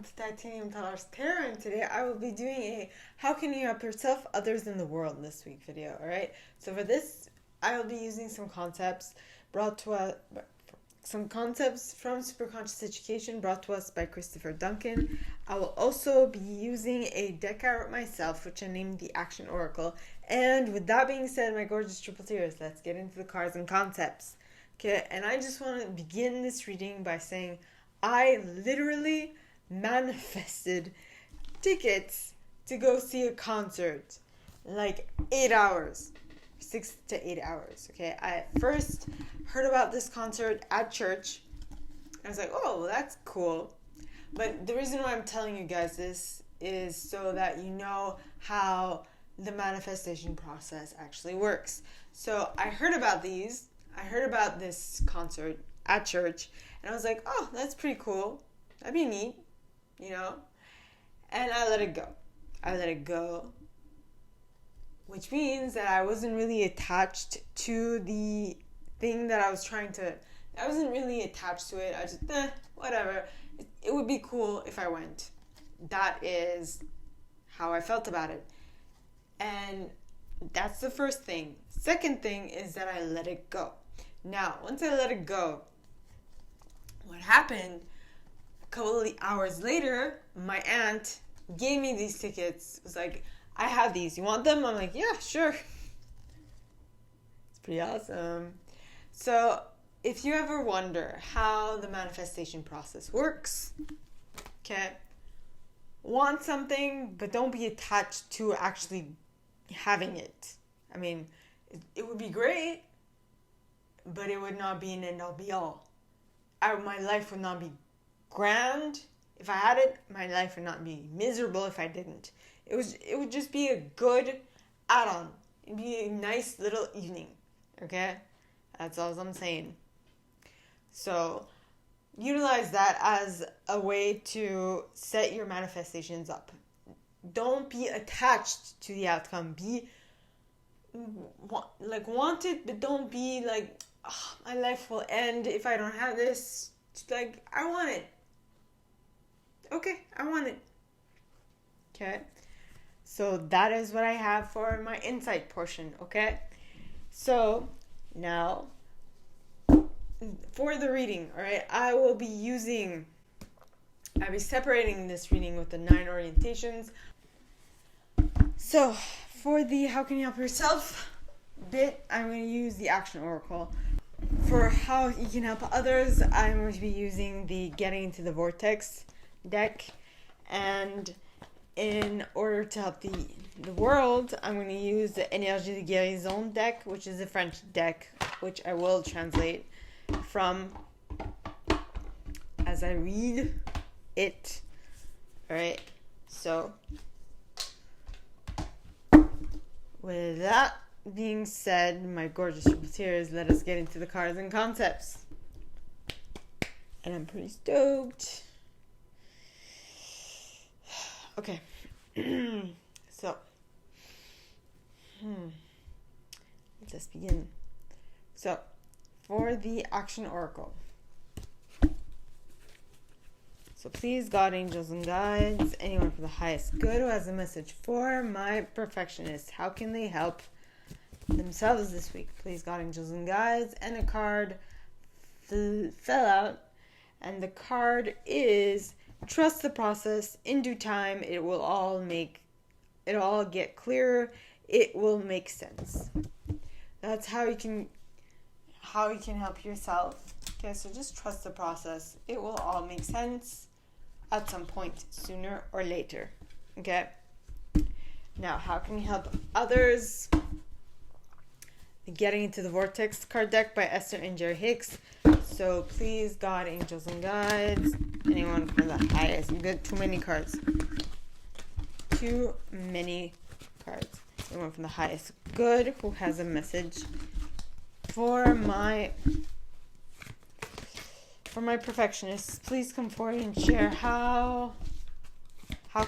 welcome to titaniumtalarstarot, and today I will be doing a how can you help yourself, others, in the world this week video, alright? So for this, I will be using some concepts from Superconscious Education brought to us by Chris Duncan. I will also be using a deck I wrote myself, which I named the Action Oracle. And with that being said, my gorgeous triple tears, let's get into the cards and concepts. Okay, and I just want to begin this reading by saying I literally manifested tickets to go see a concert, like 8 hours, 6 to 8 hours. Okay, I first heard about this concert at church. I was like, oh, well, that's cool. But the reason why I'm telling you guys this is so that you know how the manifestation process actually works. So I heard about this concert at church, and I was like, oh, that's pretty cool. That'd be neat, you know? And I let it go. Which means that I wasn't really attached to the thing that I wasn't really attached to it. I just, whatever. It would be cool if I went. That is how I felt about it. And that's the first thing. Second thing is that I let it go. Now, once I let it go, what happened, a couple of hours later, my aunt gave me these tickets. It was like, I have these. You want them? I'm like, yeah, sure. It's pretty awesome. So, if you ever wonder how the manifestation process works, okay, want something, but don't be attached to actually having it. I mean, it would be great, but it would not be an end-all be-all. My life would not be grand if I had it. My life would not be miserable if I didn't. It would just be a good add-on. It'd be a nice little evening. Okay? That's all I'm saying. So, utilize that as a way to set your manifestations up. Don't be attached to the outcome. Want it, but don't be like, oh, my life will end if I don't have this. It's like, I want it. Okay, I want it. Okay? So that is what I have for my insight portion, okay? So, now, for the reading, alright, I'll be separating this reading with the 9 orientations. So, for the how can you help yourself bit, I'm going to use the Action Oracle. For how you can help others, I'm going to be using the Getting into the Vortex deck. And in order to help the world, I'm going to use the Énergie de Guérison deck, which is a French deck, which I will translate from as I read it. Alright, so with that being said, my gorgeous triple tears, let us get into the cards and concepts. And I'm pretty stoked. Okay. So, let's begin. So, for the Action Oracle. So please, God, angels, and guides, anyone for the highest good who has a message for my perfectionists. How can they help themselves this week? Please, God, angels, and guides. And a card fell out. And the card is trust the process. In due time, it will all get clearer. It will make sense. That's how you can help yourself. Okay, so just trust the process. It will all make sense at some point, sooner or later. Okay? Now, how can you help others? The Getting into the Vortex card deck by Esther and Jerry Hicks. So please, God, angels, and guides, anyone for the highest good. Too many cards. Anyone from the highest good who has a message for my perfectionists. Please come forward and share how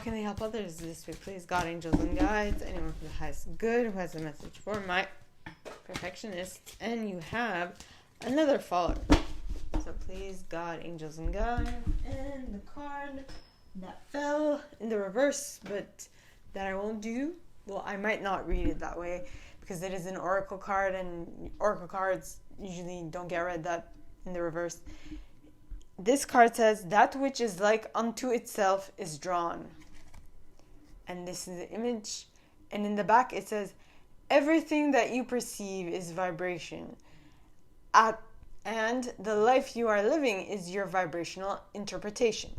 can they help others this week. Please, God, angels, and guides, anyone from the highest good who has a message for my perfectionists. And you have another follower. So please, God, angels, and guides, and the card that fell in the reverse, but that I won't do. Well, I might not read it that way because it is an oracle card, and oracle cards usually don't get read that in the reverse. This card says, that which is like unto itself is drawn. And this is the image. And in the back it says, everything that you perceive is vibration. And the life you are living is your vibrational interpretation.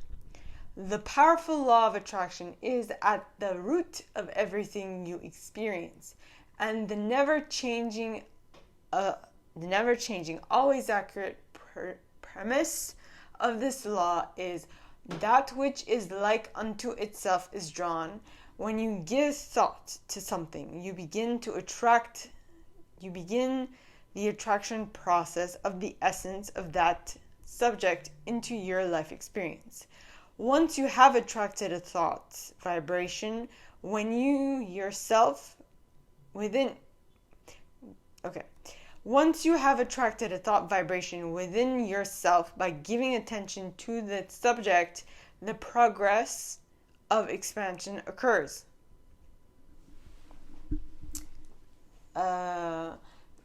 The powerful law of attraction is at the root of everything you experience. And the never-changing, always accurate premise of this law is, that which is like unto itself is drawn. When you give thought to something, you begin the attraction process of the essence of that subject into your life experience. Once you have attracted a thought vibration, Once you have attracted a thought vibration within yourself by giving attention to the subject, the progress of expansion occurs.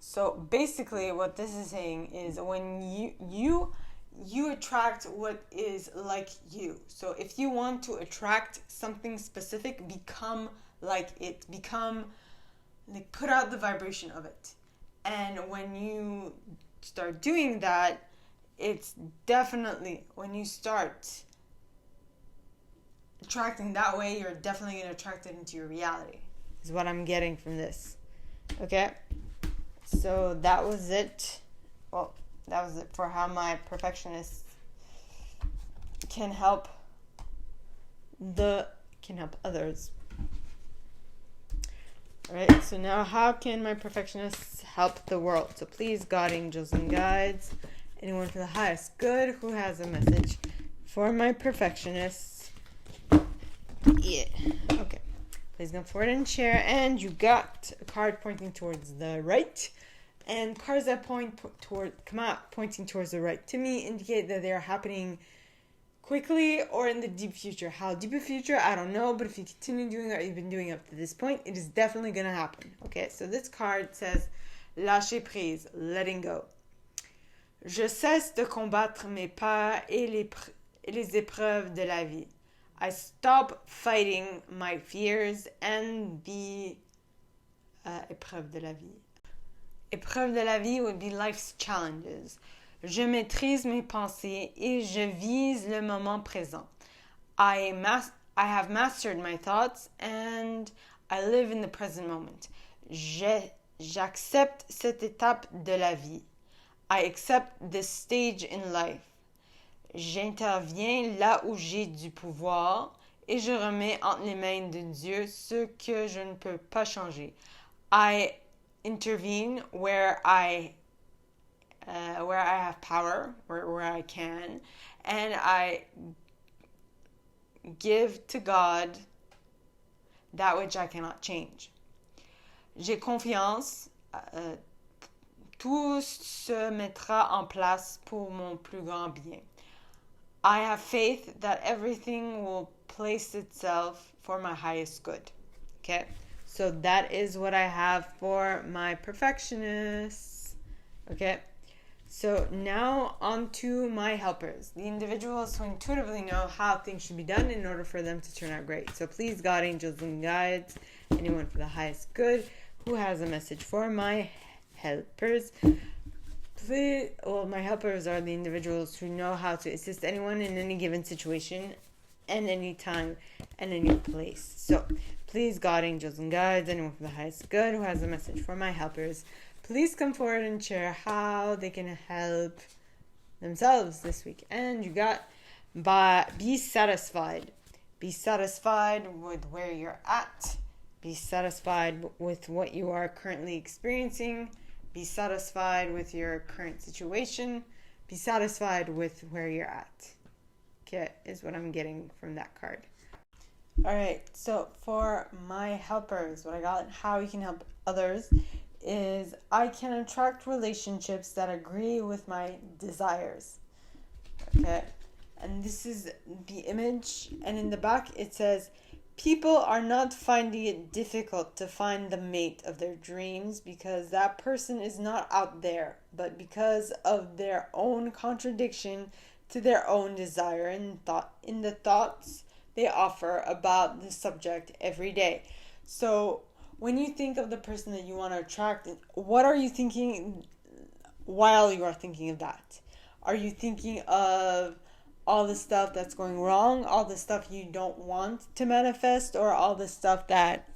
So basically what this is saying is, when you attract what is like you. So if you want to attract something specific, become like it. Put out the vibration of it. And when you start doing that, it's definitely, when you start attracting that way, you're definitely going to attract it into your reality, is what I'm getting from this. Okay? So that was it. Well, that was it for how my perfectionist can help others. Alright, so now how can my perfectionists help the world? So please, God, angels, and guides, anyone for the highest good who has a message for my perfectionists. Yeah. Okay. Please come forward and share. And you got a card pointing towards the right. And cards that pointing towards the right, to me, indicate that they are happening quickly or in the deep future. How deep a future, I don't know, but if you continue doing what you've been doing up to this point, it is definitely going to happen. Okay, so this card says, lâcher prise, letting go. Je cesse de combattre mes peurs et les épreuves de la vie. I stop fighting my fears and the épreuves de la vie. Épreuves de la vie would be life's challenges. Je maîtrise mes pensées et je vise le moment présent. I have mastered my thoughts and I live in the present moment. J'accepte cette étape de la vie. I accept this stage in life. J'interviens là où j'ai du pouvoir et je remets entre les mains de Dieu ce que je ne peux pas changer. I intervene where I have power, where I can, and I give to God that which I cannot change. J'ai confiance, tout se mettra en place pour mon plus grand bien. I have faith that everything will place itself for my highest good. Okay? So that is what I have for my perfectionists. Okay? So now on to my helpers, the individuals who intuitively know how things should be done in order for them to turn out great. So please, God, angels, and guides, anyone for the highest good who has a message for my helpers. Please, my helpers are the individuals who know how to assist anyone in any given situation and any time and any place. So please, God, angels, and guides, anyone for the highest good who has a message for my helpers, please come forward and share how they can help themselves this week. And you got, be satisfied. Be satisfied with where you're at. Be satisfied with what you are currently experiencing. Be satisfied with your current situation. Be satisfied with where you're at. Okay, is what I'm getting from that card. Alright, so for my helpers, what I got and how you can help others is, I can attract relationships that agree with my desires. Okay? And this is the image. And in the back it says, people are not finding it difficult to find the mate of their dreams because that person is not out there, but because of their own contradiction to their own desire and thought in the thoughts they offer about the subject every day. So when you think of the person that you want to attract, what are you thinking while you are thinking of that? Are you thinking of all the stuff that's going wrong, all the stuff you don't want to manifest, or all the stuff that,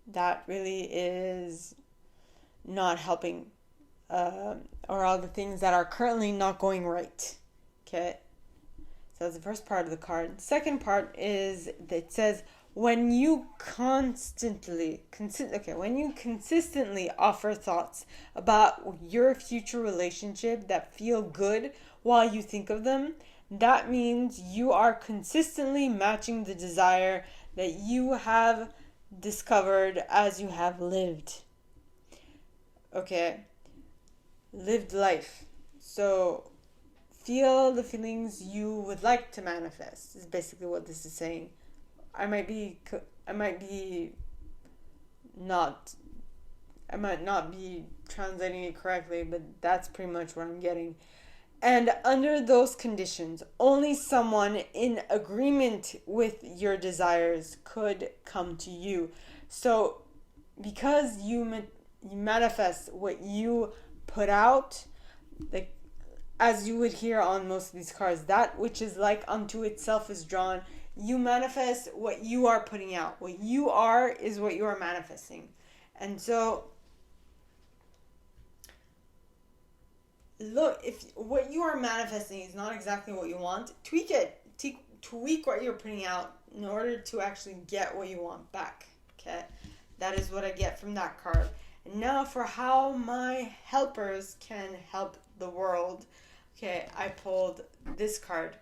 that really is not helping, or all the things that are currently not going right? Okay, so that's the first part of the card. The second part is that it says, when you consistently offer thoughts about your future relationship that feel good while you think of them, that means you are consistently matching the desire that you have discovered as you have lived. Okay, lived life. So feel the feelings you would like to manifest is basically what this is saying. I might not be translating it correctly, but that's pretty much what I'm getting. And under those conditions, only someone in agreement with your desires could come to you. So because you manifest what you put out, like as you would hear on most of these cards, that which is like unto itself is drawn. You manifest what you are putting out. What you are is what you are manifesting. And so, look, if what you are manifesting is not exactly what you want, tweak it. Tweak what you're putting out in order to actually get what you want back. Okay? That is what I get from that card. And now for how my helpers can help the world. Okay, I pulled this card.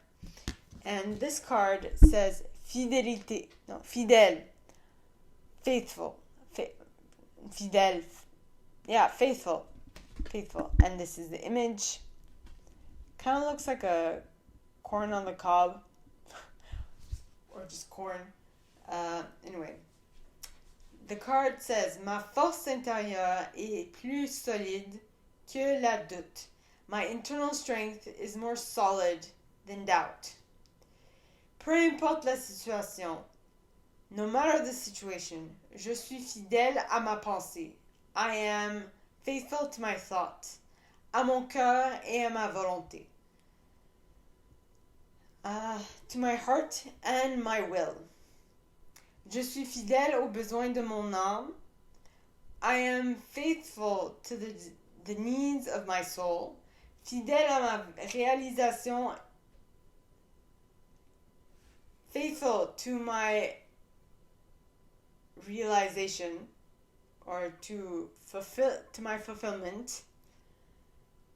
And this card says fidèle, faithful, fidèle, faithful. And this is the image. Kind of looks like a corn on the cob, or just corn. Anyway, the card says, ma force intérieure est plus solide que la doute. My internal strength is more solid than doubt. Peu importe la situation, no matter the situation, je suis fidèle à ma pensée. I am faithful to my thought, à mon cœur et à ma volonté. To my heart and my will. Je suis fidèle aux besoins de mon âme. I am faithful to the needs of my soul. Fidèle à ma réalisation. Faithful to my realization, or to my fulfillment,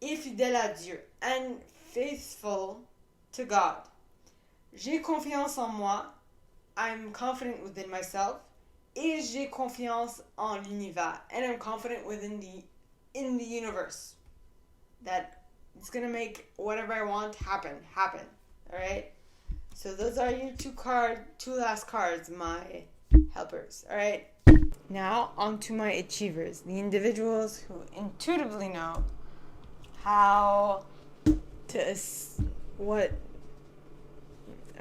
et fidèle à Dieu, and faithful to God. J'ai confiance en moi, I'm confident within myself, et j'ai confiance en l'univers, and I'm confident in the universe, that it's gonna make whatever I want happen, alright? So those are your two last cards, my helpers, alright? Now, on to my achievers, the individuals who intuitively know how to,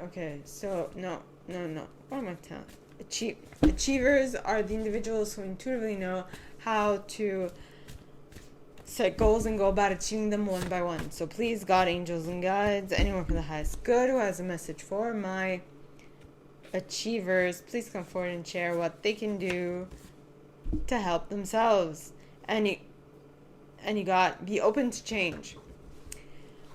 okay, so, no, what am I telling? Achievers are the individuals who intuitively know how to set goals and go about achieving them one by one. So please, God, angels, and guides, anyone from the highest good who has a message for my achievers, please come forward and share what they can do to help themselves. And you got, be open to change.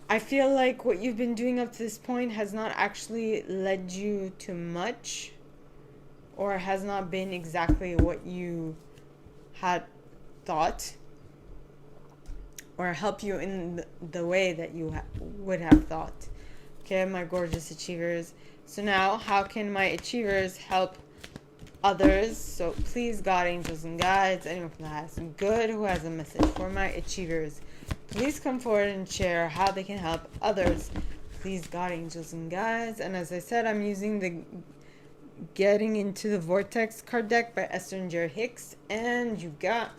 I feel like what you've been doing up to this point has not actually led you to much, or has not been exactly what you had thought, or help you in the way that you would have thought. Okay, my gorgeous achievers. So now, how can my achievers help others? So please, God, angels, and guides, anyone from the highest and good who has a message for my achievers, please come forward and share how they can help others. Please, God, angels, and guides. And as I said, I'm using the Getting Into the Vortex card deck by Esther and Jared Hicks. And you got...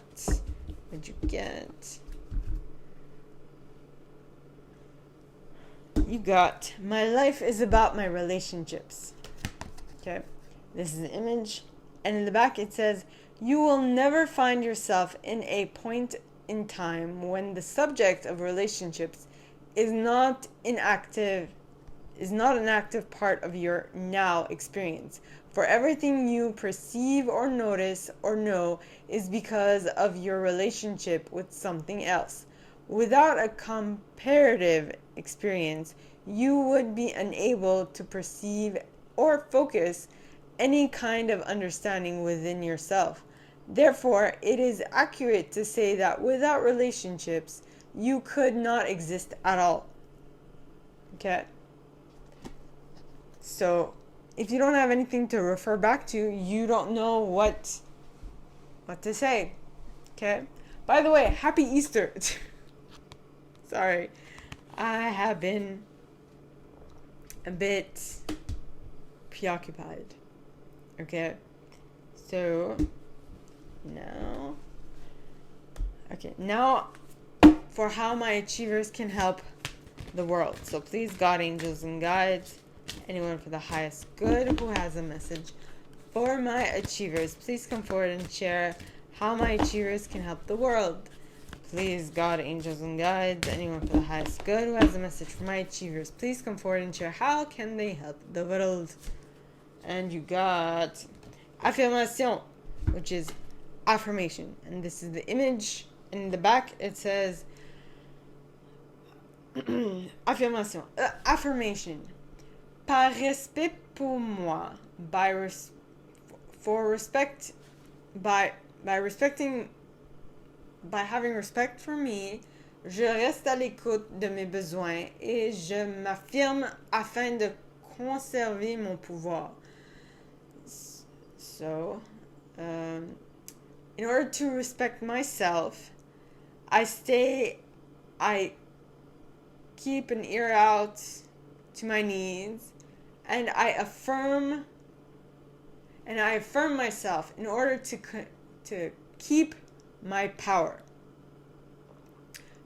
What'd you get? You got, my life is about my relationships. Okay, this is an image. And in the back it says, you will never find yourself in a point in time when the subject of relationships is not an active part of your now experience. For everything you perceive or notice or know is because of your relationship with something else. Without a comparative experience, you would be unable to perceive or focus any kind of understanding within yourself. Therefore, it is accurate to say that without relationships, you could not exist at all. Okay? So, if you don't have anything to refer back to, you don't know what to say. Okay? By the way, happy Easter. Sorry. I have been a bit preoccupied. Okay? So, now for how my achievers can help the world. So please, God, angels, and guides, anyone for the highest good who has a message for my achievers, please come forward and share how my achievers can help the world. Please, God, angels, and guides, anyone for the highest good who has a message for my achievers, please come forward and share how can they help the world. And you got affirmation, which is affirmation, and this is the image. In the back it says affirmation, affirmation. Par respect pour moi, by having respect for me, je reste à l'écoute de mes besoins et je m'affirme afin de conserver mon pouvoir. So, in order to respect myself, I keep an ear out to my needs, and I affirm myself in order to keep my power.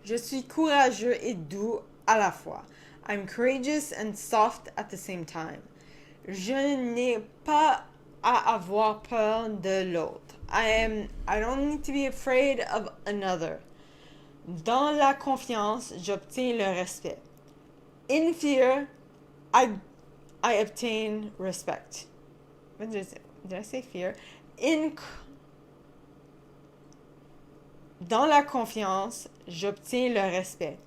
Je suis courageux et doux à la fois. I'm courageous and soft at the same time. Je n'ai pas à avoir peur de l'autre. I don't need to be afraid of another. Dans la confiance, j'obtiens le respect. In fear, I obtain respect. What did I say? Did I say fear? Dans la confiance, j'obtiens le respect.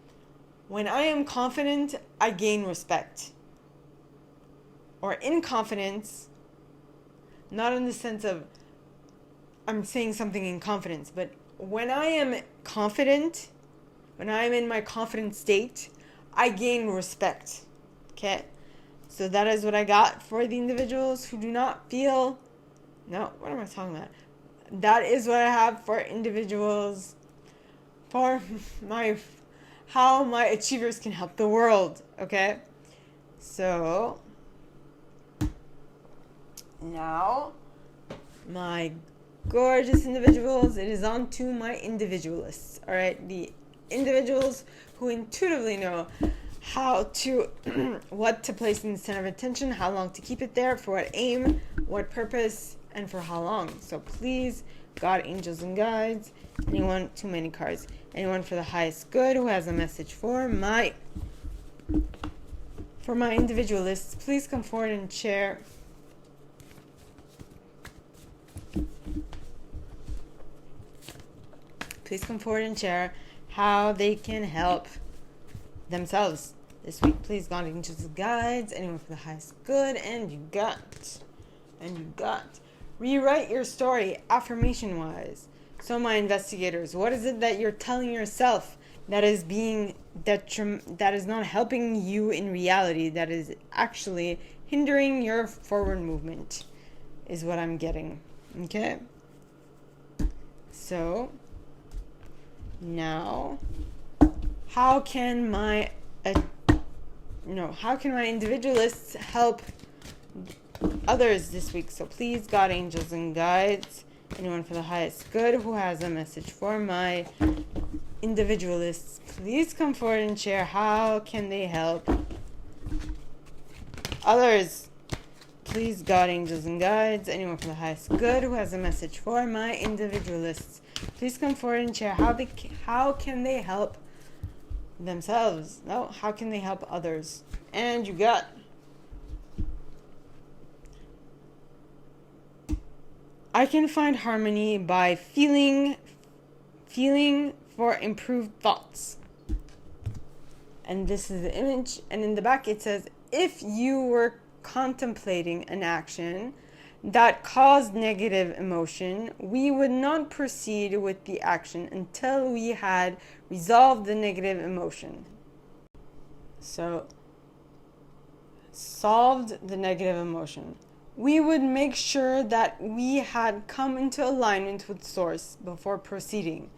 When I am confident, I gain respect. Or in confidence, not in the sense of I'm saying something in confidence, but when I am confident, when I am in my confident state, I gain respect. Okay? So that is what I got for the individuals who do not feel... No, what am I talking about? That is what I have for individuals, for how my achievers can help the world. Okay? So, now, my gorgeous individuals, it is on to my individualists. All right, the individuals who intuitively know how to what to place in the center of attention, how long to keep it there, for what aim, what purpose, and for how long. So please, God, angels, and guides, anyone, too many cards, anyone for the highest good who has a message for my individualists, please come forward and share how they can help themselves this week. Please, God, angels, and guides, anyone for the highest good, and you got. Rewrite your story affirmation wise. So my investigators, what is it that you're telling yourself that is that is not helping you in reality, that is actually hindering your forward movement, is what I'm getting. Okay? So now how can my individualists help others this week? So please, God, angels, and guides, anyone for the highest good who has a message for my individualists, please come forward and share how can they help others. Please, God, angels, and guides, anyone for the highest good who has a message for my individualists, please come forward and share how can they help themselves. No, how can they help others? And you got I can find harmony by feeling for improved thoughts. And this is the image, and in the back it says, if you were contemplating an action that caused negative emotion, we would not proceed with the action until we had resolved the negative emotion. So, solved the negative emotion. We would make sure that we had come into alignment with Source before proceeding.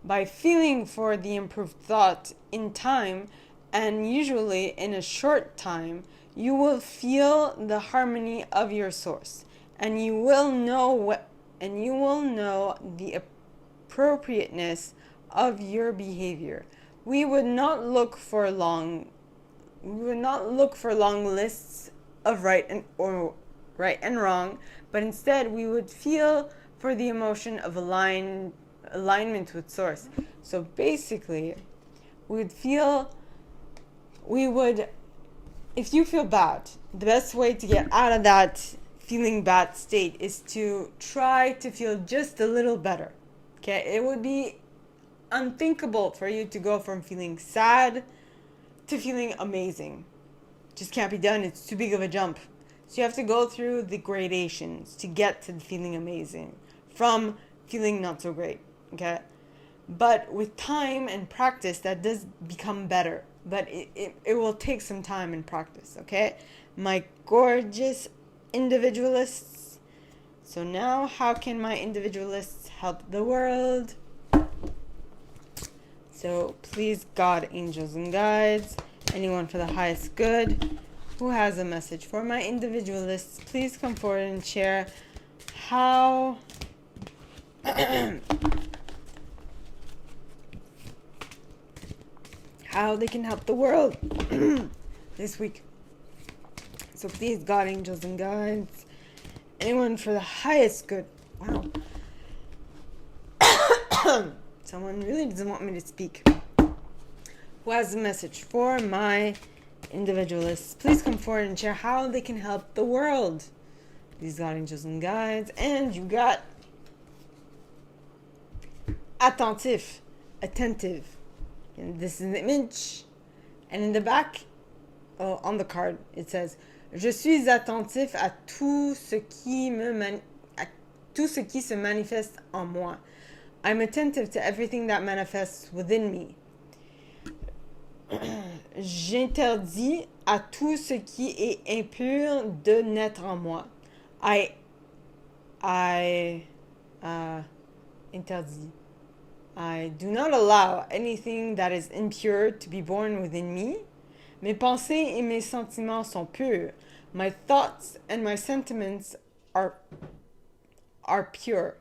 By feeling for the improved thought in time, and usually in a short time, you will feel the harmony of your Source, and you will know the appropriateness of your behavior. We would not look for long lists of right and wrong, but instead we would feel for the emotion of alignment with Source. So basically, if you feel bad, the best way to get out of that feeling bad state is to try to feel just a little better. Okay, it would be unthinkable for you to go from feeling sad to feeling amazing. Just can't be done. It's too big of a jump. So you have to go through the gradations to get to feeling amazing from feeling not so great. Okay, but with time and practice, that does become better. But it will take some time and practice. Okay, my gorgeous individualists. So now, how can my individualists help the world? So please, God, angels, and guides, anyone for the highest good who has a message for my individualists, please come forward and share how they can help the world this week. So please, God, angels, and guides, anyone for the highest good. Wow. Someone really doesn't want me to speak. Who has a message for my individualists, please come forward and share how they can help the world. These, God, angels, and guides. And you got attentif, attentive. And this is the image. And in the back, on the card, it says, je suis attentif à tout ce qui se manifeste en moi. I'm attentive to everything that manifests within me. J'interdis à tout ce qui est impur de naître en moi. I interdis. I do not allow anything that is impure to be born within me. Mes pensées et mes sentiments sont purs. My thoughts and my sentiments are pure.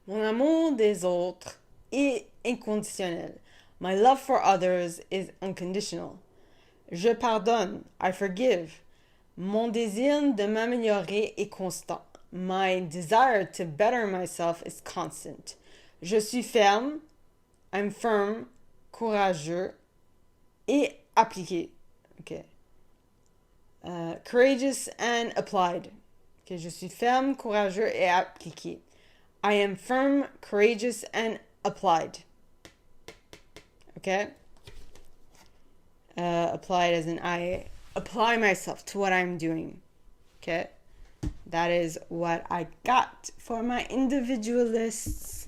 Mon amour des autres est inconditionnel. My love for others is unconditional. Je pardonne. I forgive. Mon désir de m'améliorer est constant. My desire to better myself is constant. Je suis ferme. I'm firm, courageux et appliqué. Okay. Courageous and applied. Okay. Je suis ferme, courageux et appliqué. I am firm, courageous and applied. Okay? Applied as in I apply myself to what I'm doing. Okay? That is what I got for my individualists.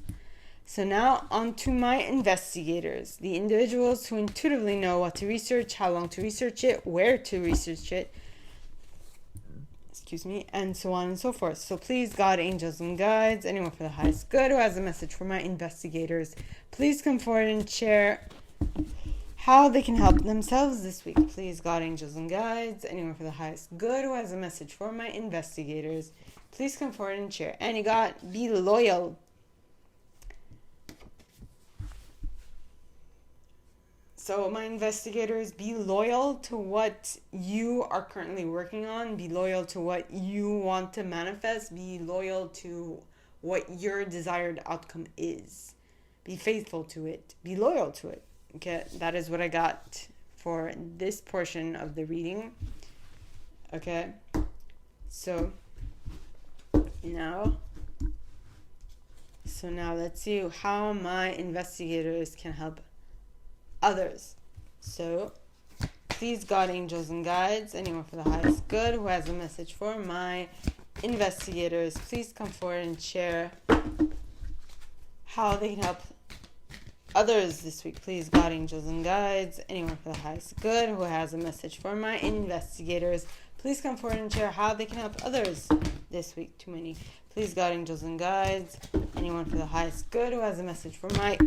So now on to my investigators, the individuals who intuitively know what to research, how long to research it, where to research it. and so on and so forth. So please, God, angels, and guides, anyone for the highest good who has a message for my investigators, please come forward and share how they can help themselves this week. Please, God, angels, and guides, anyone for the highest good who has a message for my investigators, please come forward and share. And you got, be loyal. So my investigators, be loyal to what you are currently working on. Be loyal to what you want to manifest. Be loyal to what your desired outcome is. Be faithful to it. Be loyal to it. Okay, that is what I got for this portion of the reading. Okay, so now let's see how my investigators can help others. So please, God, angels, and guides, anyone for the highest good who has a message for my investigators, please come forward and share how they can help others this week. Please, God, angels, and guides, anyone for the highest good who has a message for my investigators, please come forward and share how they can help others this week. Too many. Please, God, angels, and guides, anyone for the highest good who has a message for my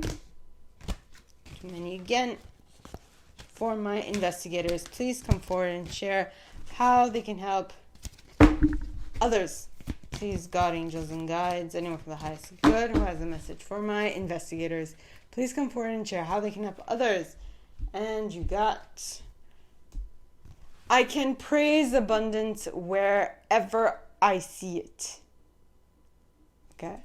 many again for my investigators, please come forward and share how they can help others. Please, God, angels, and guides, anyone for the highest good who has a message for my investigators, please come forward and share how they can help others. And you got, I can praise abundance wherever I see it. Okay.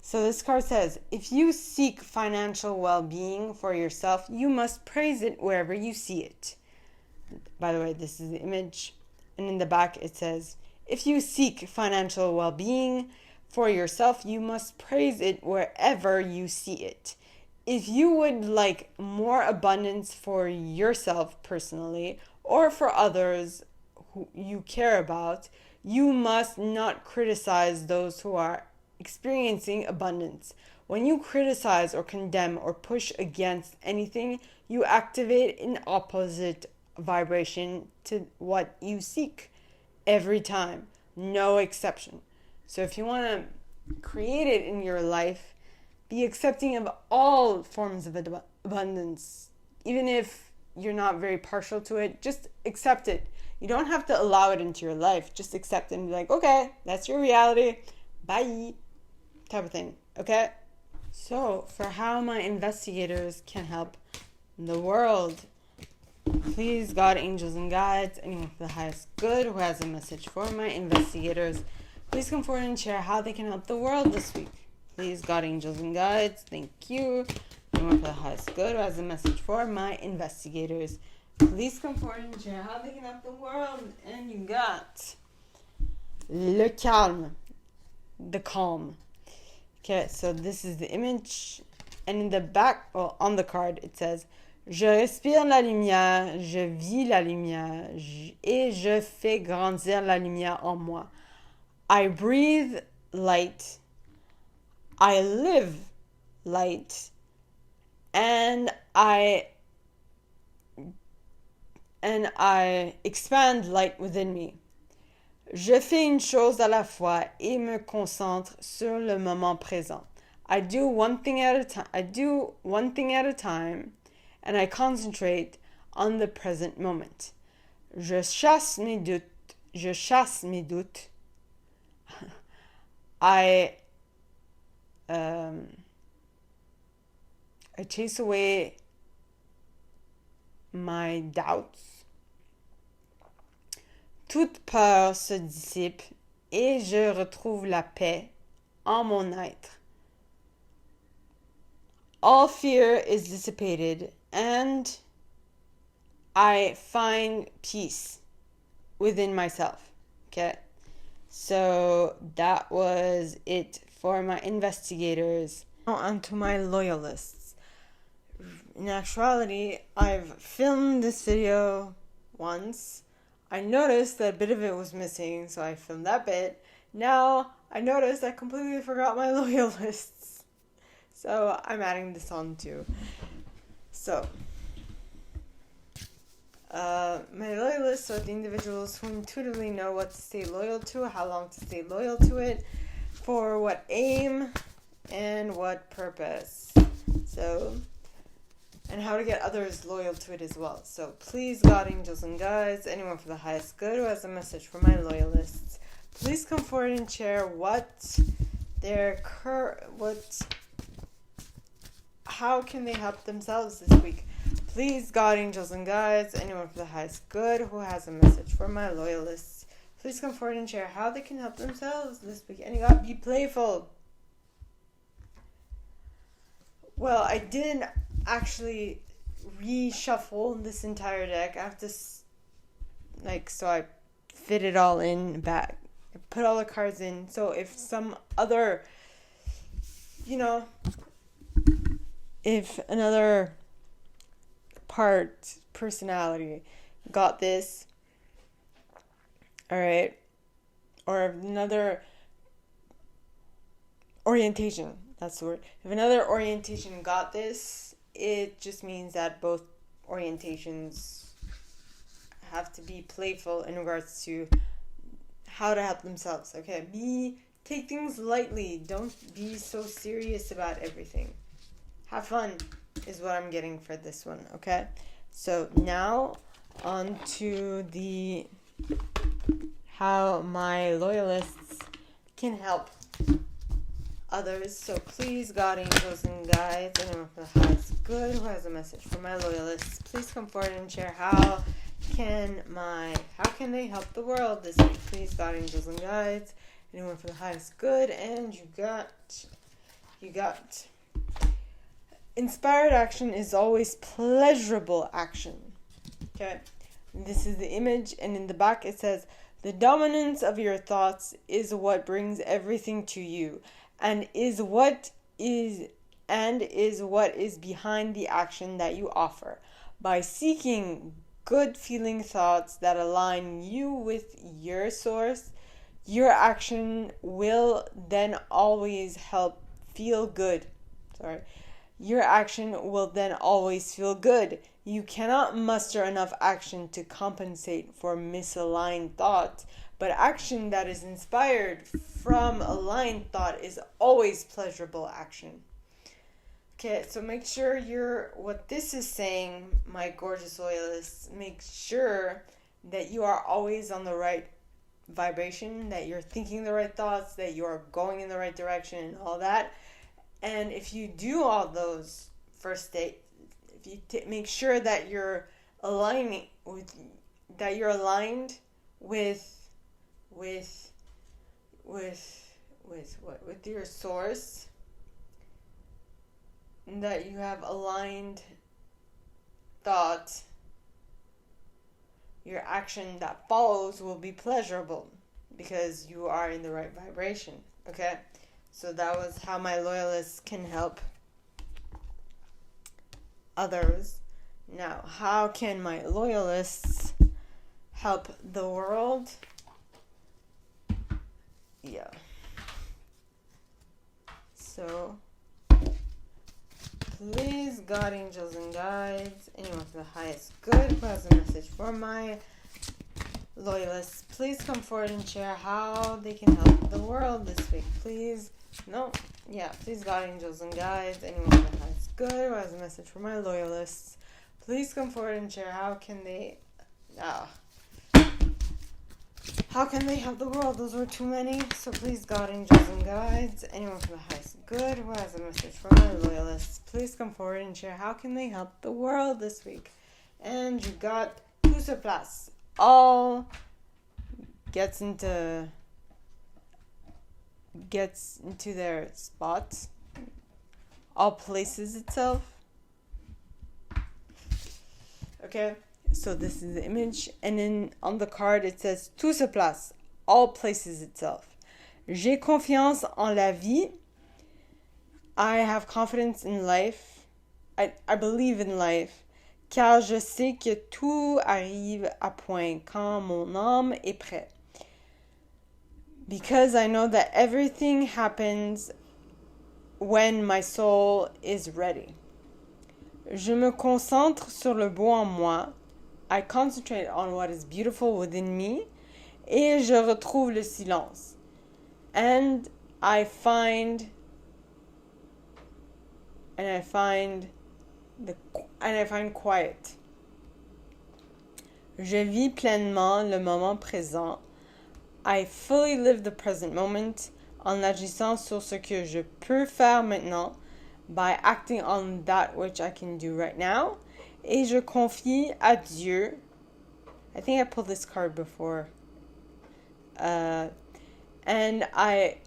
So this card says, if you seek financial well-being for yourself, you must praise it wherever you see it. By the way, this is the image. And in the back it says, if you seek financial well-being for yourself, you must praise it wherever you see it. If you would like more abundance for yourself personally or for others who you care about, you must not criticize those who are experiencing abundance. When you criticize or condemn or push against anything, you activate an opposite vibration to what you seek every time, no exception. So if you want to create it in your life, be accepting of all forms of abundance. Even if you're not very partial to it, just accept it. You don't have to allow it into your life. Just accept it and be like, okay, that's your reality. Bye. Type of thing. Okay? So, for how my investigators can help the world, please, God, angels, and guides, anyone for the highest good who has a message for my investigators, please come forward and share how they can help the world this week. Please, God, angels, and guides, thank you. Anyone for the highest good who has a message for my investigators, please come forward and share how they can help the world. And you got le calme, the calm. Okay, so this is the image, and in the back, on the card, it says, je respire la lumière, je vis la lumière, et je fais grandir la lumière en moi. I breathe light, I live light, and I expand light within me. Je fais une chose à la fois et me concentre sur le moment présent. I do one thing at a time, and I concentrate on the present moment. Je chasse mes doutes. I chase away my doubts. Toute peur se dissipe et je retrouve la paix en mon être. All fear is dissipated and I find peace within myself. Okay? So that was it for my investigators. Now on to my loyalists. In actuality, I've filmed this video once. I noticed that a bit of it was missing, so I filmed that bit. Now, I noticed I completely forgot my loyalists. So, I'm adding this on too. So, My loyalists are the individuals who intuitively know what to stay loyal to, how long to stay loyal to it, for what aim, and what purpose. So, and how to get others loyal to it as well. So please, God, angels, and guides, anyone for the highest good who has a message for my loyalists, please come forward and share how can they help themselves this week. Please, God, angels, and guides, anyone for the highest good who has a message for my loyalists, please come forward and share how they can help themselves this week. And you got to be playful. Well, I didn't actually reshuffle this entire deck. I have to, so I fit it all in back. I put all the cards in. So if some other, if another personality got this, all right, or another orientation, that's the word. If another orientation got this, it just means that both orientations have to be playful in regards to how to help themselves. Okay, take things lightly. Don't be so serious about everything. Have fun is what I'm getting for this one. Okay, so now on to how my loyalists can help others. So please, God, angels, and guides, anyone for the highest good who has a message for my loyalists, please come forward and share how can they help the world this week. Please, God, angels, and guides, anyone for the highest good. And you got inspired action is always pleasurable action. Okay, this is the image, and in the back it says, the dominance of your thoughts is what brings everything to you, and is what is behind the action that you offer. By seeking good feeling thoughts that align you with your source, your action will then always feel good. Your action will then always feel good. You cannot muster enough action to compensate for misaligned thought, but action that is inspired from aligned thought is always pleasurable action. Okay, so make sure what this is saying, my gorgeous loyalists, make sure that you are always on the right vibration, that you're thinking the right thoughts, that you're going in the right direction and all that. And if you do all those first state, if you make sure that you're aligned with your source, that you have aligned thought, your action that follows will be pleasurable because you are in the right vibration. Okay, so that was how my loyalists can help others. Now, how can my loyalists help the world? Yeah. So, please, God, angels, and guides, anyone for the highest good who has a message for my loyalists, please come forward and share how they can help the world this week. Please, God, angels, and guides, anyone for the highest good who has a message for my loyalists, please come forward and share how can they help the world. Those were too many. So please, God, angels, and guides, anyone for the highest good who has a message for my loyalists, please come forward and share how can they help the world this week. And you got Uourself. All gets into their spots. All places itself. Okay, so this is the image, and then on the card it says tout se place, all places itself. J'ai confiance en la vie. I have confidence in life. I believe in life. Car je sais que tout arrive à point quand mon âme est prête. Because I know that everything happens when my soul is ready. Je me concentre sur le beau en moi. I concentrate on what is beautiful within me, et je retrouve le silence. And I find quiet. Je vis pleinement le moment présent. I fully live the present moment en agissant sur ce que je peux faire maintenant, by acting on that which I can do right now. Et je confie à Dieu. I think I pulled this card before. And I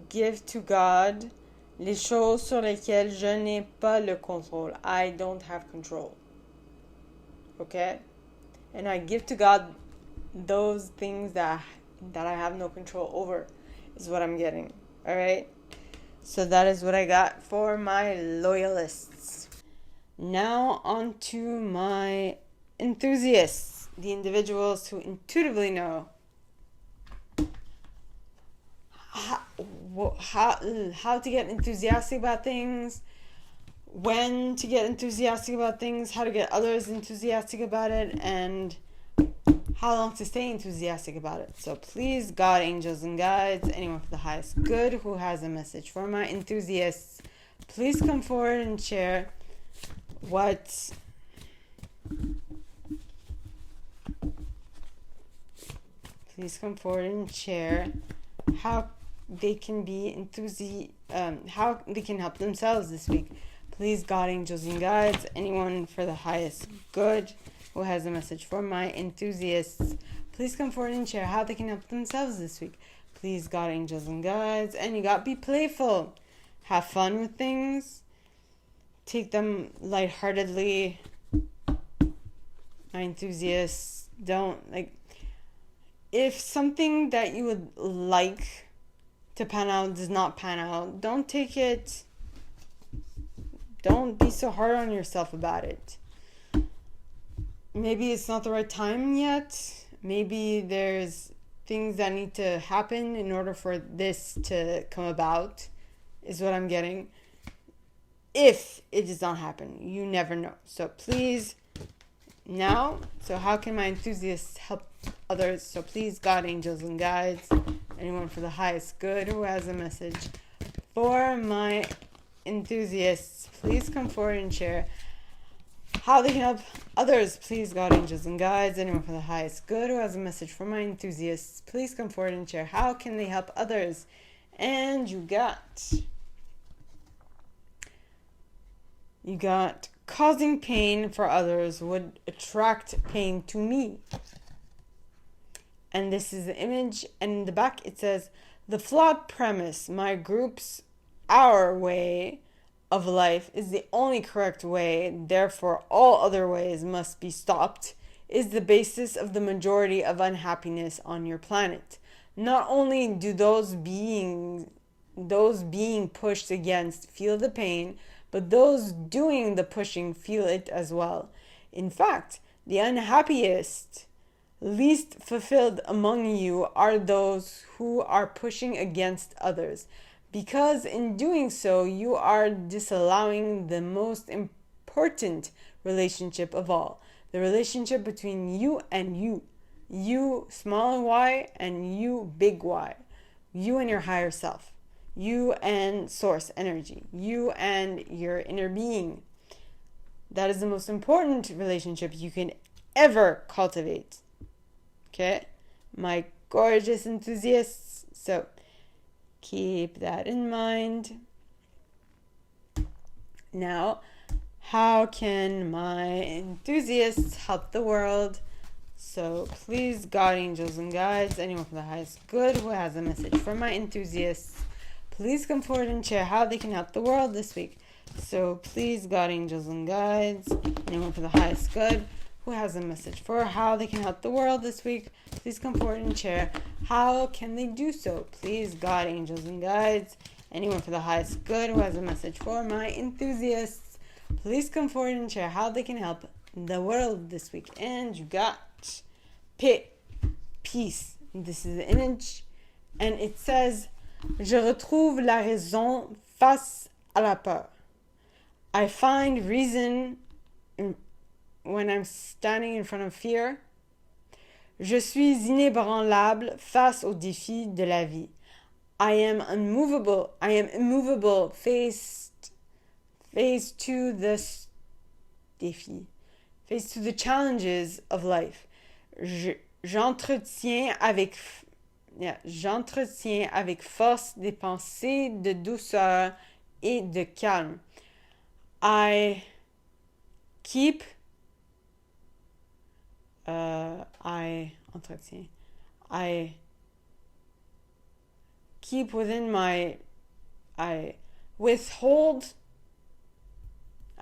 give to God les choses sur lesquelles je n'ai pas le contrôle. I don't have control. Okay? And I give to God those things that I have no control over, is what I'm getting. Alright? So that is what I got for my loyalists. Now on to my enthusiasts, the individuals who intuitively know how to get enthusiastic about things, when to get enthusiastic about things, how to get others enthusiastic about it, and how long to stay enthusiastic about it. So please, God, angels, and guides, anyone for the highest good who has a message for my enthusiasts, please come forward and share what how they can be how they can help themselves this week. Please, God, angels, and guides, anyone for the highest good who has a message for my enthusiasts, please come forward and share how they can help themselves this week. Please, God, angels, and guides, and you got to be playful. Have fun with things. Take them lightheartedly. My enthusiasts, if something that you would like to pan out does not pan out, don't take it. Don't be so hard on yourself about it. Maybe it's not the right time yet. Maybe there's things that need to happen in order for this to come about, is what I'm getting. If it does not happen, you never know. So please, now, so how can my enthusiasts help others? So please, God, angels, and guides, anyone for the highest good who has a message for my enthusiasts, please come forward and share how they can help others. Please, God, angels, and guides, anyone for the highest good who has a message for my enthusiasts, please come forward and share how can they help others. And you got causing pain for others would attract pain to me. And this is the image, and in the back it says, the flawed premise, my group's, our way of life is the only correct way, therefore all other ways must be stopped, is the basis of the majority of unhappiness on your planet. Not only do those being pushed against feel the pain, but those doing the pushing feel it as well. In fact, the unhappiest, least fulfilled among you are those who are pushing against others, because in doing so, you are disallowing the most important relationship of all, the relationship between you and you. You, small y, and you, big Y. You and your higher self. You and source energy. You and your inner being. That is the most important relationship you can ever cultivate. Okay? My gorgeous enthusiasts. So, keep that in mind. Now, how can my enthusiasts help the world? So please, God, angels, and guides, anyone from the highest good who has a message for my enthusiasts, please come forward and share how they can help the world this week. So please, God, angels, and guides, anyone from the highest good who has a message for how they can help the world this week, please come forward and share how can they do so. Please, God, angels, and guides, anyone for the highest good who has a message for my enthusiasts, please come forward and share how they can help the world this week. And you got peace. This is the image, and it says, je retrouve la raison face à la peur. I find reason when when I'm standing in front of fear. Je suis inébranlable face aux défis de la vie. I am unmovable. I am immovable face to the défis. Face to the challenges of life. J'entretiens avec force des pensées de douceur et de calme. I keep within my I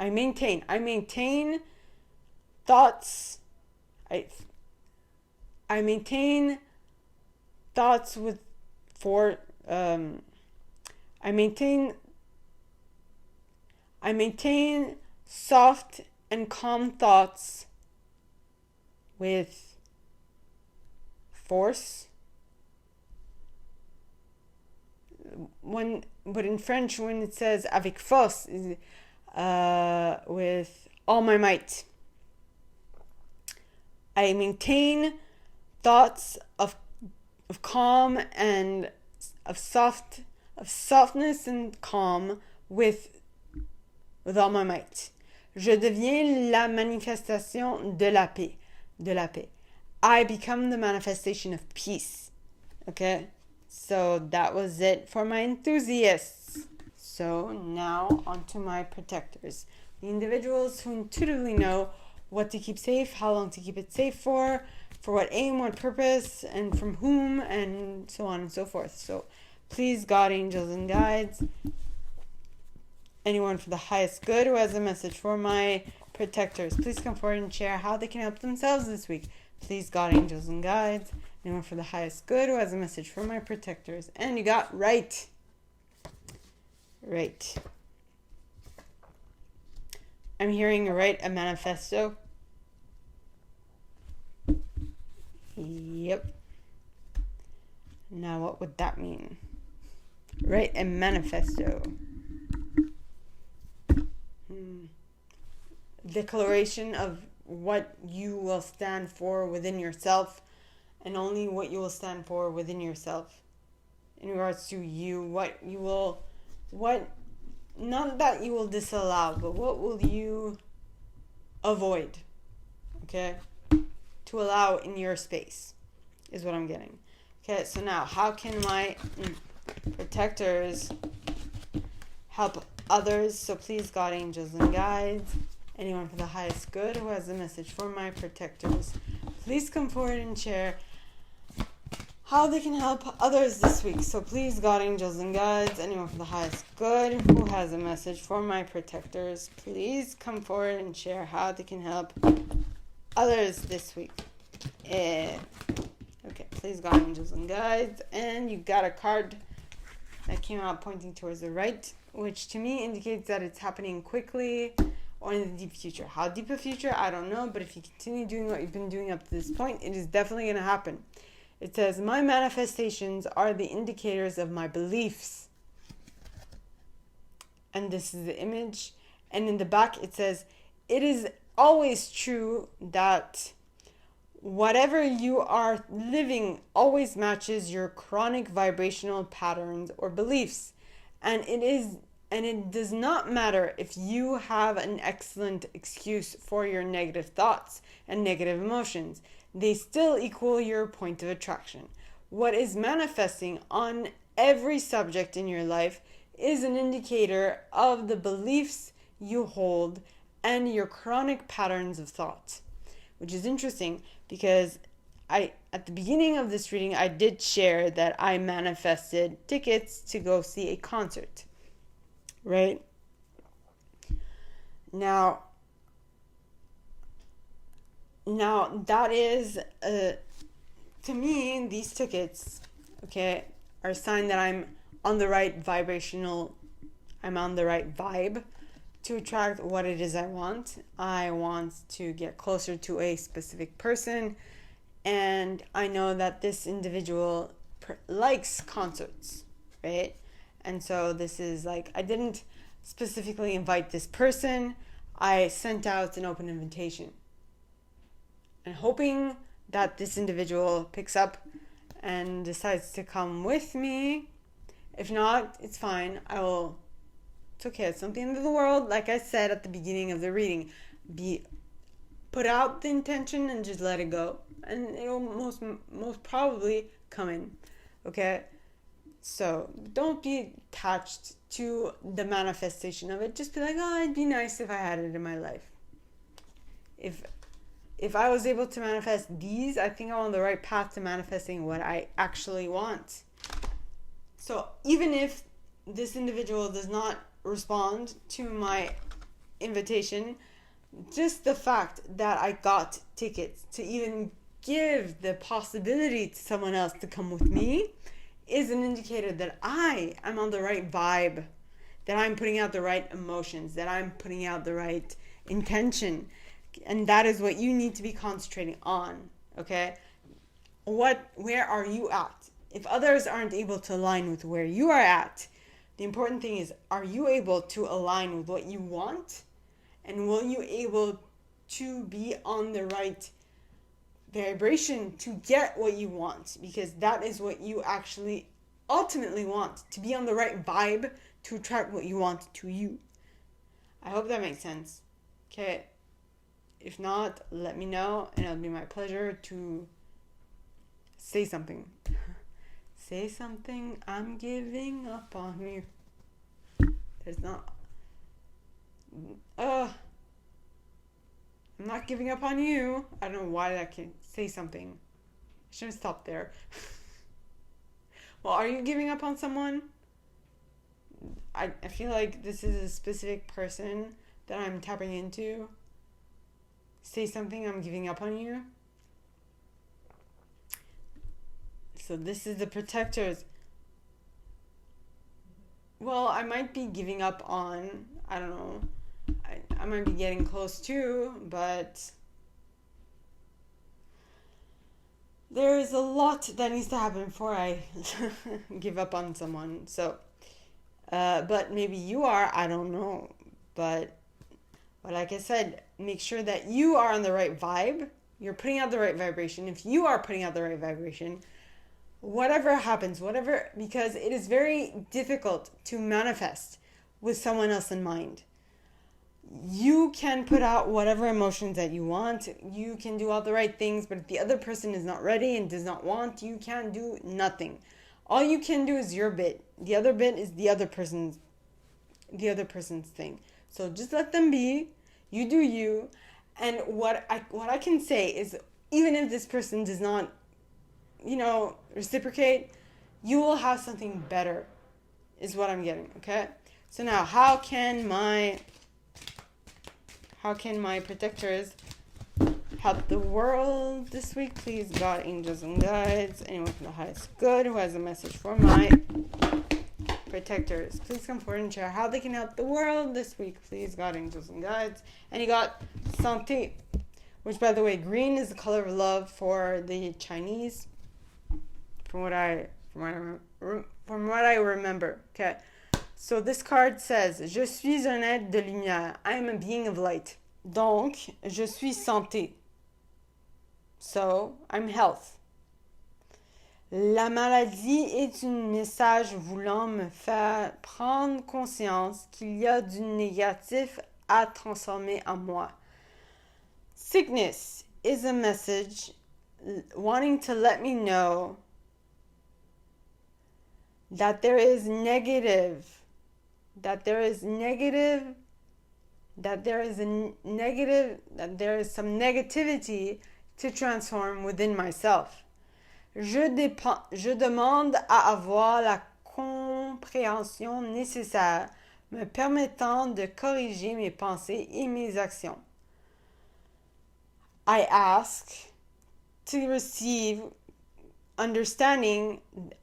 maintain thoughts I maintain thoughts with for I maintain soft and calm thoughts with force. But in French, when it says avec force, with all my might, I maintain thoughts of calm and of softness and calm with all my might. Je deviens la manifestation de la paix. I become the manifestation of peace. Okay? So that was it for my enthusiasts. So now on to my protectors. The individuals who intuitively know what to keep safe, how long to keep it safe for what aim, what purpose, and from whom, and so on and so forth. So please, God, angels, and guides, anyone for the highest good who has a message for my protectors, please come forward and share how they can help themselves this week. Please, God, angels, and guides, anyone for the highest good who has a message for my protectors. And you got right. Right. I'm hearing write a manifesto. Yep. Now what would that mean? Write a manifesto. Declaration of what you will stand for within yourself, and only what you will stand for within yourself in regards to you, not that you will disallow, but what will you avoid, okay, to allow in your space is what I'm getting. Okay, so now how can my protectors help others? So please, God, angels, and guides, anyone for the highest good who has a message for my protectors, please come forward and share how they can help others this week. So please, God, angels, and guides, anyone for the highest good who has a message for my protectors, please come forward and share how they can help others this week. Okay, please, God, angels, and guides. And you got a card that came out pointing towards the right, which to me indicates that it's happening quickly or in the deep future. How deep a future, I don't know, but if you continue doing what you've been doing up to this point, it is definitely going to happen. It says, my manifestations are the indicators of my beliefs. And this is the image. And in the back, it says, it is always true that whatever you are living always matches your chronic vibrational patterns or beliefs. And it does not matter if you have an excellent excuse for your negative thoughts and negative emotions. They still equal your point of attraction. What is manifesting on every subject in your life is an indicator of the beliefs you hold and your chronic patterns of thought, which is interesting because at the beginning of this reading, I did share that I manifested tickets to go see a concert, right? Now that is, to me, these tickets, okay, are a sign that I'm on the right vibe to attract what it is I want. I want to get closer to a specific person, and I know that this individual likes concerts, right? And so this is like, I didn't specifically invite this person. I sent out an open invitation. and hoping that this individual picks up and decides to come with me. If not, it's fine. It's okay. It's not the end of the world. Like I said at the beginning of the reading, put out the intention and just let it go. And it'll most probably come in. Okay? So don't be attached to the manifestation of it. Just be like, oh, it'd be nice if I had it in my life. If I was able to manifest these, I think I'm on the right path to manifesting what I actually want. So even if this individual does not respond to my invitation, just the fact that I got tickets to even give the possibility to someone else to come with me is an indicator that I am on the right vibe, that I'm putting out the right emotions, that I'm putting out the right intention. And that is what you need to be concentrating on, okay? Where are you at? If others aren't able to align with where you are at, the important thing is, are you able to align with what you want? And will you able to be on the right vibration to get what you want? Because that is what you actually ultimately want, to be on the right vibe to attract what you want to you. I hope that makes sense. Okay. If not, let me know, and it'll be my pleasure to say something. Say something, I'm giving up on you. There's not... I'm not giving up on you. I don't know why that can say something. I shouldn't stop there. Well, are you giving up on someone? I feel like this is a specific person that I'm tapping into. Say something, I'm giving up on you. So this is the protectors. Well, I might be giving up on, I don't know, I might be getting close to, but there is a lot that needs to happen before I give up on someone. So, but maybe you are, I don't know. But like I said, make sure that you are on the right vibe. You're putting out the right vibration. If you are putting out the right vibration, whatever happens, because it is very difficult to manifest with someone else in mind. You can put out whatever emotions that you want. You can do all the right things, but if the other person is not ready and does not want, you can do nothing. All you can do is your bit. The other bit is the other person's thing. So just let them be. You do you. And what I can say is, even if this person does not, reciprocate, you will have something better, is what I'm getting, okay? So now, how can my protectors help the world this week? Please, God, angels, and guides, anyone from the highest good who has a message for my protectors, please come forward and share how they can help the world this week. Please, God, angels, and guides. And you got santé, which, by the way, green is the color of love for the Chinese, from what I remember. Okay, so this card says, Je suis un être de lumière. I am a being of light. Donc, je suis santé. So, I'm health. La maladie est un message voulant me faire prendre conscience qu'il y a du négatif à transformer en moi. Sickness is a message wanting to let me know that there is some negativity to transform within myself. Je demande à avoir la compréhension nécessaire me permettant de corriger mes pensées et mes actions. I ask to receive understanding.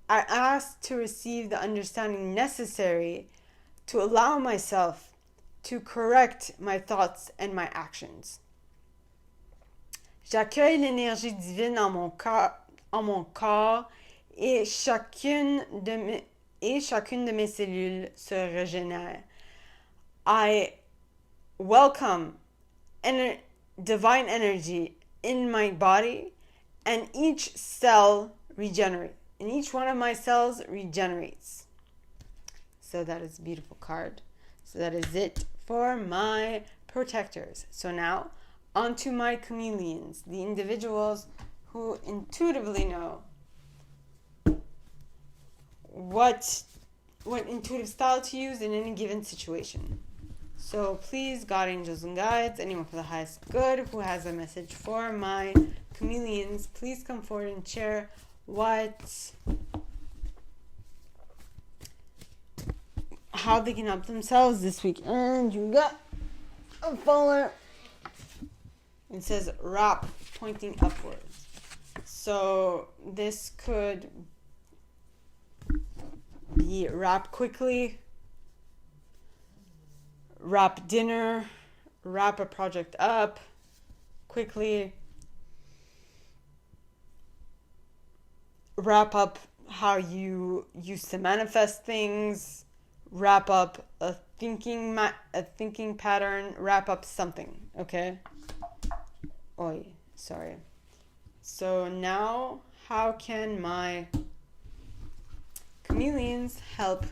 I ask to receive the understanding necessary to allow myself to correct my thoughts and my actions. J'accueille l'énergie divine en mon corps et chacune de mes cellules se régénère. I welcome divine energy in my body, and each cell regenerates. And each one of my cells regenerates. So that is a beautiful card. So that is it for my protectors. So now, onto my chameleons, the individuals who intuitively know what intuitive style to use in any given situation. So please, God, angels, and guides, anyone for the highest good who has a message for my chameleons, please come forward and share how they can help themselves this week. And you got a follower. It says wrap, pointing upwards. So this could be wrap quickly, wrap dinner, wrap a project up quickly, wrap up how you used to manifest things, wrap up a thinking pattern, wrap up something, okay? Oi, sorry. So now, how can my chameleons help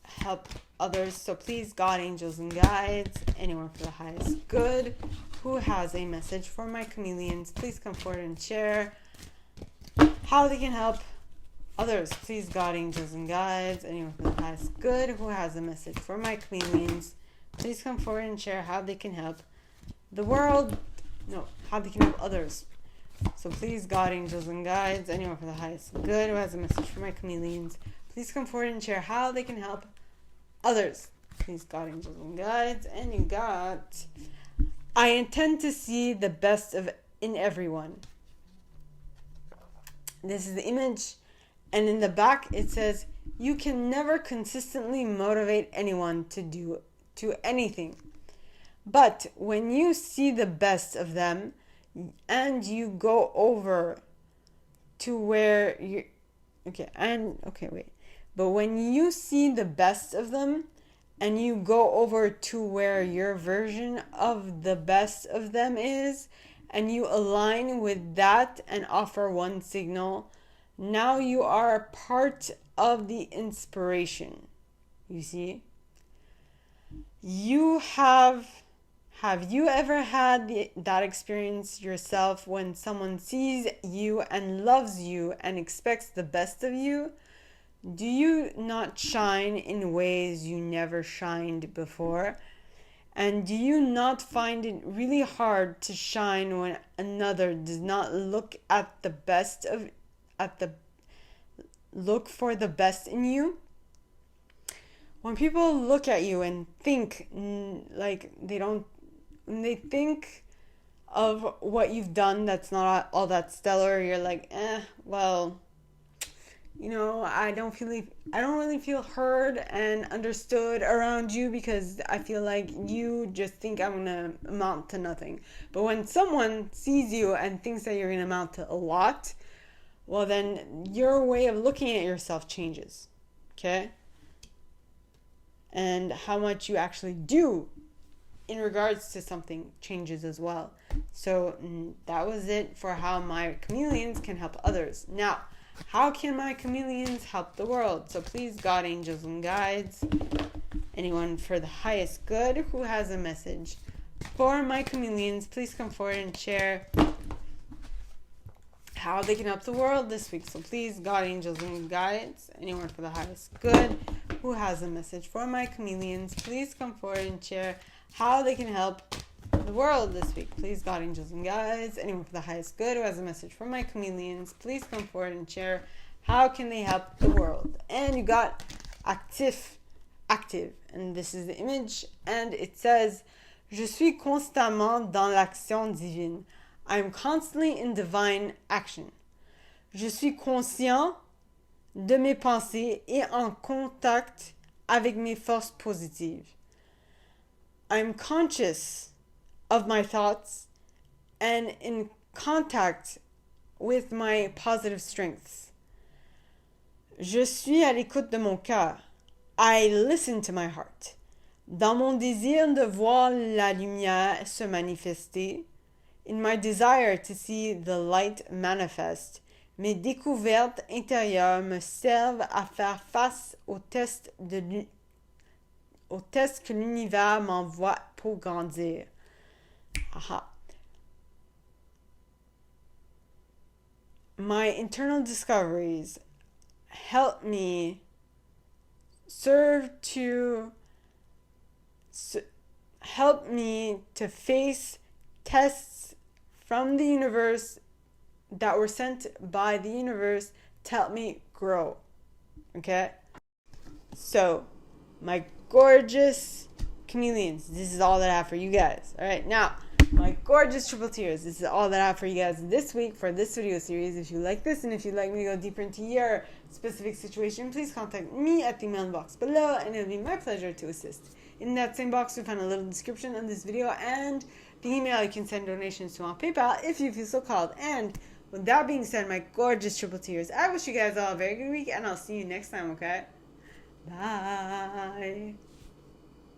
help others? So please, God, angels, and guides, anyone for the highest good who has a message for my chameleons, please come forward and share how they can help others. Please, God, angels, and guides, anyone for the highest good who has a message for my chameleons, please come forward and share how they can help the world. No, how they can help others. So please, God, angels, and guides, anyone for the highest good who has a message for my chameleons, please come forward and share how they can help others. Please, God, angels, and guides. And you got, I intend to see the best in everyone. This is the image. And in the back, it says, you can never consistently motivate anyone to anything. But when you see the best of them and you go over to where you... But when you see the best of them and you go over to where your version of the best of them is, and you align with that and offer one signal, now you are part of the inspiration. You see? Have you ever had that experience yourself when someone sees you and loves you and expects the best of you? Do you not shine in ways you never shined before? And do you not find it really hard to shine when another does not look look for the best in you? When people look at you and think they think of what you've done that's not all that stellar, you're like, I don't really feel heard and understood around you because I feel like you just think I'm gonna amount to nothing. But when someone sees you and thinks that you're gonna amount to a lot, well, then your way of looking at yourself changes, okay? And how much you actually do in regards to something changes as well. So that was it for how my chameleons can help others. Now, how can my chameleons help the world? So please, God, angels, and guides, anyone for the highest good who has a message for my chameleons, please come forward and share how they can help the world this week. So please, God, angels, and guides, anyone for the highest good who has a message for my chameleons, please come forward and share how they can help the world this week. Please, God, angels, and guides, anyone for the highest good who has a message for my chameleons, please come forward and share how can they help the world. And you got active, and this is the image, and it says, Je suis constamment dans l'action divine. I am constantly in divine action. Je suis conscient de mes pensées et en contact avec mes forces positives. I'm conscious of my thoughts and in contact with my positive strengths. Je suis à l'écoute de mon cœur. I listen to my heart. Dans mon désir de voir la lumière se manifester, in my desire to see the light manifest, mes découvertes intérieures me servent à faire face aux tests que l'univers m'envoie pour grandir. Aha. My internal discoveries help me help me to face tests from the universe that were sent by the universe to help me grow. Okay? So, my gorgeous chameleons, this is all that I have for you guys. Alright, now, my gorgeous triple tears, this is all that I have for you guys this week for this video series. If you like this and if you'd like me to go deeper into your specific situation, please contact me at the email box below and it'll be my pleasure to assist. In that same box, you'll find a little description of this video and the email you can send donations to on PayPal if you feel so called. And with that being said, my gorgeous triple tears, I wish you guys all a very good week and I'll see you next time, okay? Bye.